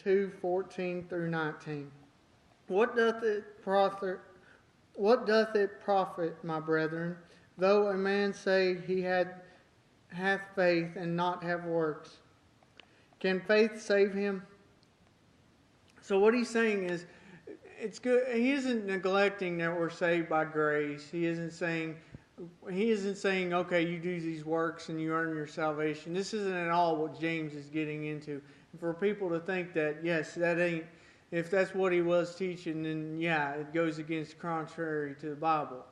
2:14 through 19. What doth it profit, my brethren, though a man say he hath faith and not have works? Can faith save him? So what he's saying is, it's good. He isn't neglecting that we're saved by grace. He isn't saying, okay, you do these works and you earn your salvation. This isn't at all what James is getting into. For people to think that, yes, that ain't, if that's what he was teaching, then yeah, it goes against contrary to the Bible.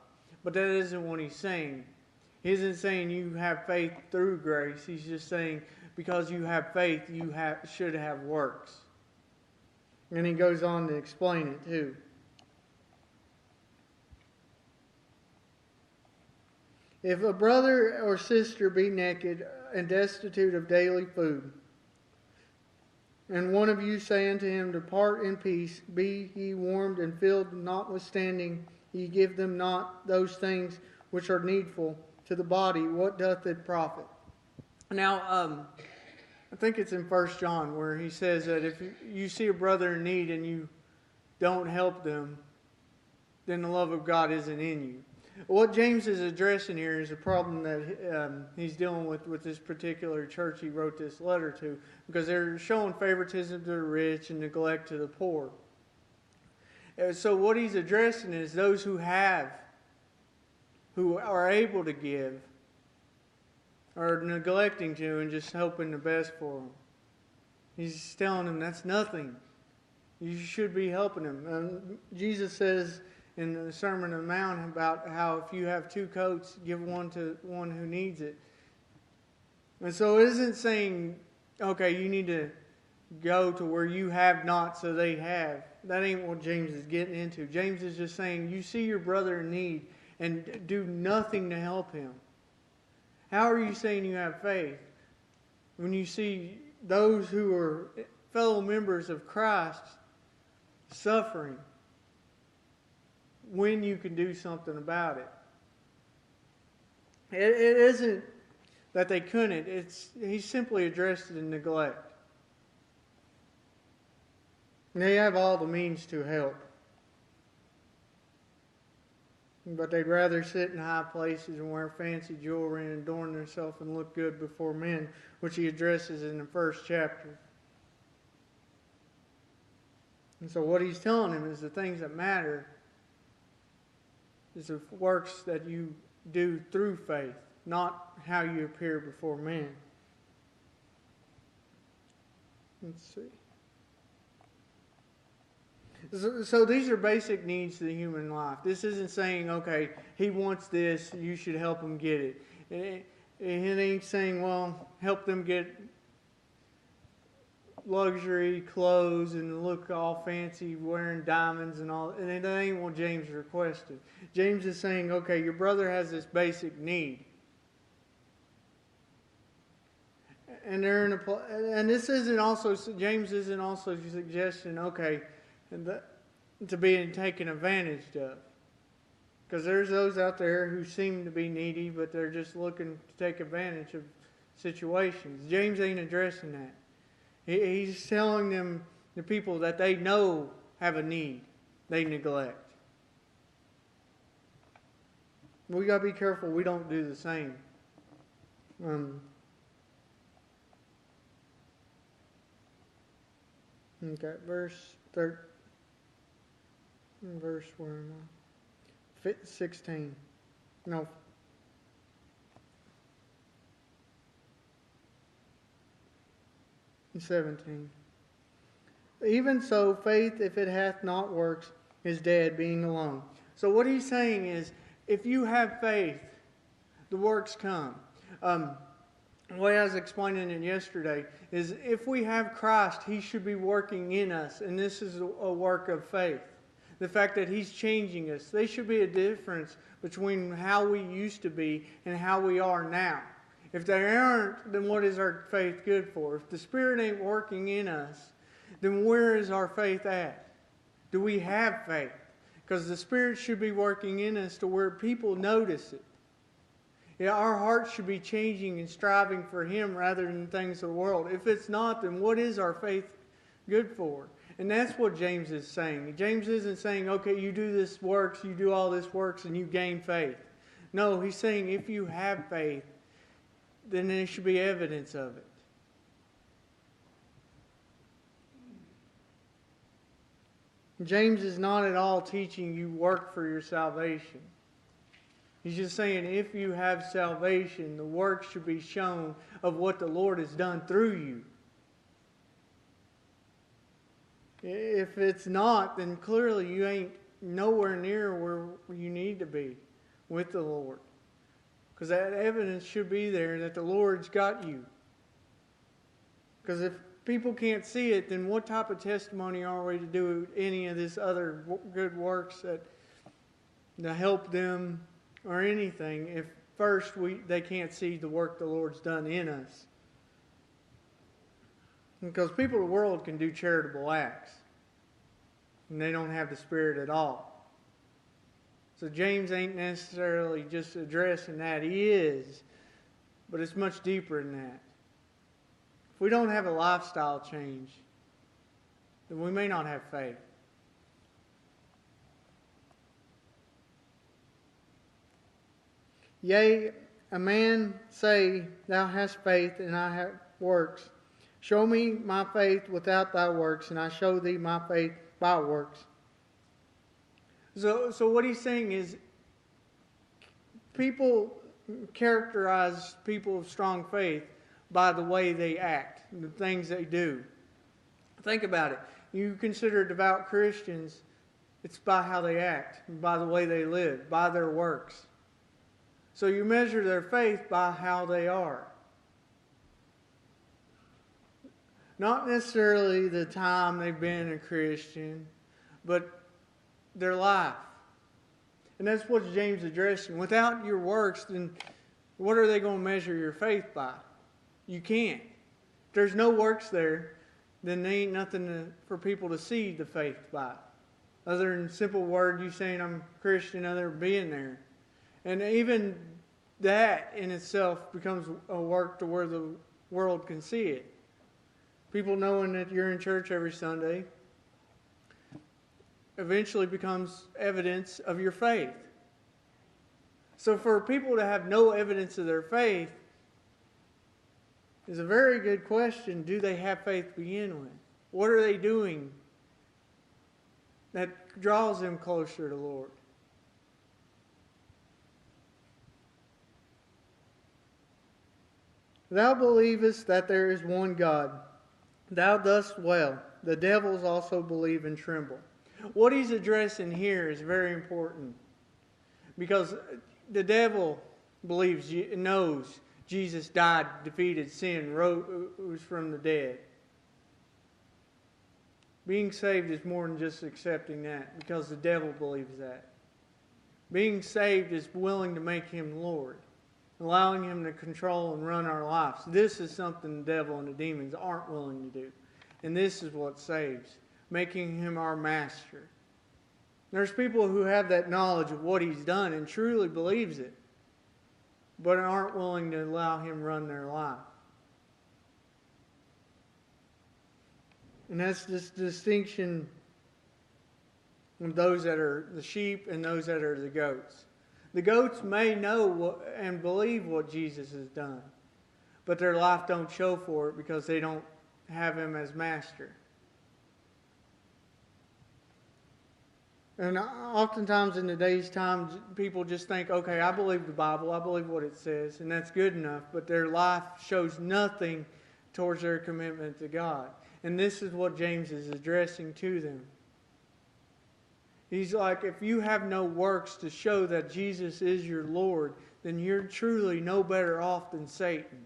But that isn't what he's saying. He isn't saying you have faith through grace. He's just saying because you have faith, you should have works. And he goes on to explain it too. If a brother or sister be naked and destitute of daily food, and one of you say unto him, Depart in peace, be ye warmed and filled, notwithstanding ye give them not those things which are needful to the body, what doth it profit? Now, I think it's in 1 John where he says that if you see a brother in need and you don't help them, then the love of God isn't in you. What James is addressing here is a problem that he's dealing with this particular church he wrote this letter to, because they're showing favoritism to the rich and neglect to the poor. So what he's addressing is those who are able to give, are neglecting to and just hoping the best for them. He's telling them that's nothing. You should be helping them. Jesus says in the Sermon on the Mount about how if you have 2 coats, give one to one who needs it. And so it isn't saying, okay, you need to go to where you have not so they have. That ain't what James is getting into. James is just saying you see your brother in need and do nothing to help him. How are you saying you have faith when you see those who are fellow members of Christ suffering when you can do something about it? It isn't that they couldn't. He's simply addressed the neglect. They have all the means to help, but they'd rather sit in high places and wear fancy jewelry and adorn themselves and look good before men, which he addresses in the 1st chapter. And so what he's telling them is the things that matter is the works that you do through faith, not how you appear before men. Let's see. So these are basic needs to the human life. This isn't saying, okay, he wants this, you should help him get it. It ain't saying, well, help them get luxury clothes and look all fancy wearing diamonds and all. And that ain't what James requested. James is saying, okay, your brother has this basic need. And they're in and this isn't also, James isn't also suggesting, okay, to be taken advantage of. Because there's those out there who seem to be needy, but they're just looking to take advantage of situations. James ain't addressing that. He's telling them, the people that they know have a need, they neglect. We got to be careful we don't do the same. Okay, verse 13. Verse where am I? 16. No. And 17. Even so, faith, if it hath not works, is dead, being alone. So what he's saying is, if you have faith, the works come. The way I was explaining it yesterday is, if we have Christ, He should be working in us, and this is a work of faith. The fact that He's changing us. There should be a difference between how we used to be and how we are now. If they aren't, then what is our faith good for? If the Spirit ain't working in us, then where is our faith at? Do we have faith? Because the Spirit should be working in us to where people notice it. Yeah, our hearts should be changing and striving for Him rather than things of the world. If it's not, then what is our faith good for. And that's what James is saying. James isn't saying, okay, you do this works, you do all this works, and you gain faith. No, he's saying if you have faith, then there should be evidence of it. James is not at all teaching you work for your salvation. He's just saying if you have salvation, the work should be shown of what the Lord has done through you. If it's not, then clearly you ain't nowhere near where you need to be with the Lord. Because that evidence should be there that the Lord's got you. Because if people can't see it, then what type of testimony are we to do any of this other good works that to help them or anything if first they can't see the work the Lord's done in us? Because people of the world can do charitable acts, and they don't have the Spirit at all. So James ain't necessarily just addressing that. He is, but it's much deeper than that. If we don't have a lifestyle change, then we may not have faith. Yea, a man say, Thou hast faith, and I have works. Show me my faith without thy works, and I show thee my faith by works. So what he's saying is, people characterize people of strong faith by the way they act, the things they do. Think about it. You consider devout Christians, it's by how they act, by the way they live, by their works. So you measure their faith by how they are. Not necessarily the time they've been a Christian, but their life. And that's what James is addressing. Without your works, then what are they going to measure your faith by? You can't. If there's no works there, then there ain't nothing for people to see the faith by. Other than simple word, you saying I'm Christian, other than being there. And even that in itself becomes a work to where the world can see it. People knowing that you're in church every Sunday eventually becomes evidence of your faith. So for people to have no evidence of their faith is a very good question. Do they have faith to begin with? What are they doing that draws them closer to the Lord? Thou believest that there is one God. Thou dost well. The devils also believe and tremble. What he's addressing here is very important. Because the devil believes, knows Jesus died, defeated sin, rose from the dead. Being saved is more than just accepting that, because the devil believes that. Being saved is willing to make Him Lord, allowing Him to control and run our lives. This is something the devil and the demons aren't willing to do. And this is what saves, making Him our master. There's people who have that knowledge of what He's done and truly believes it, but aren't willing to allow Him run their life. And that's this distinction of those that are the sheep and those that are the goats. The goats may know and believe what Jesus has done, but their life don't show for it because they don't have Him as master. And oftentimes in today's time, people just think, okay, I believe the Bible, I believe what it says, and that's good enough, but their life shows nothing towards their commitment to God. And this is what James is addressing to them. He's like, if you have no works to show that Jesus is your Lord, then you're truly no better off than Satan.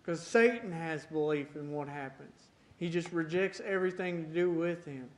Because Satan has belief in what happens. He just rejects everything to do with Him.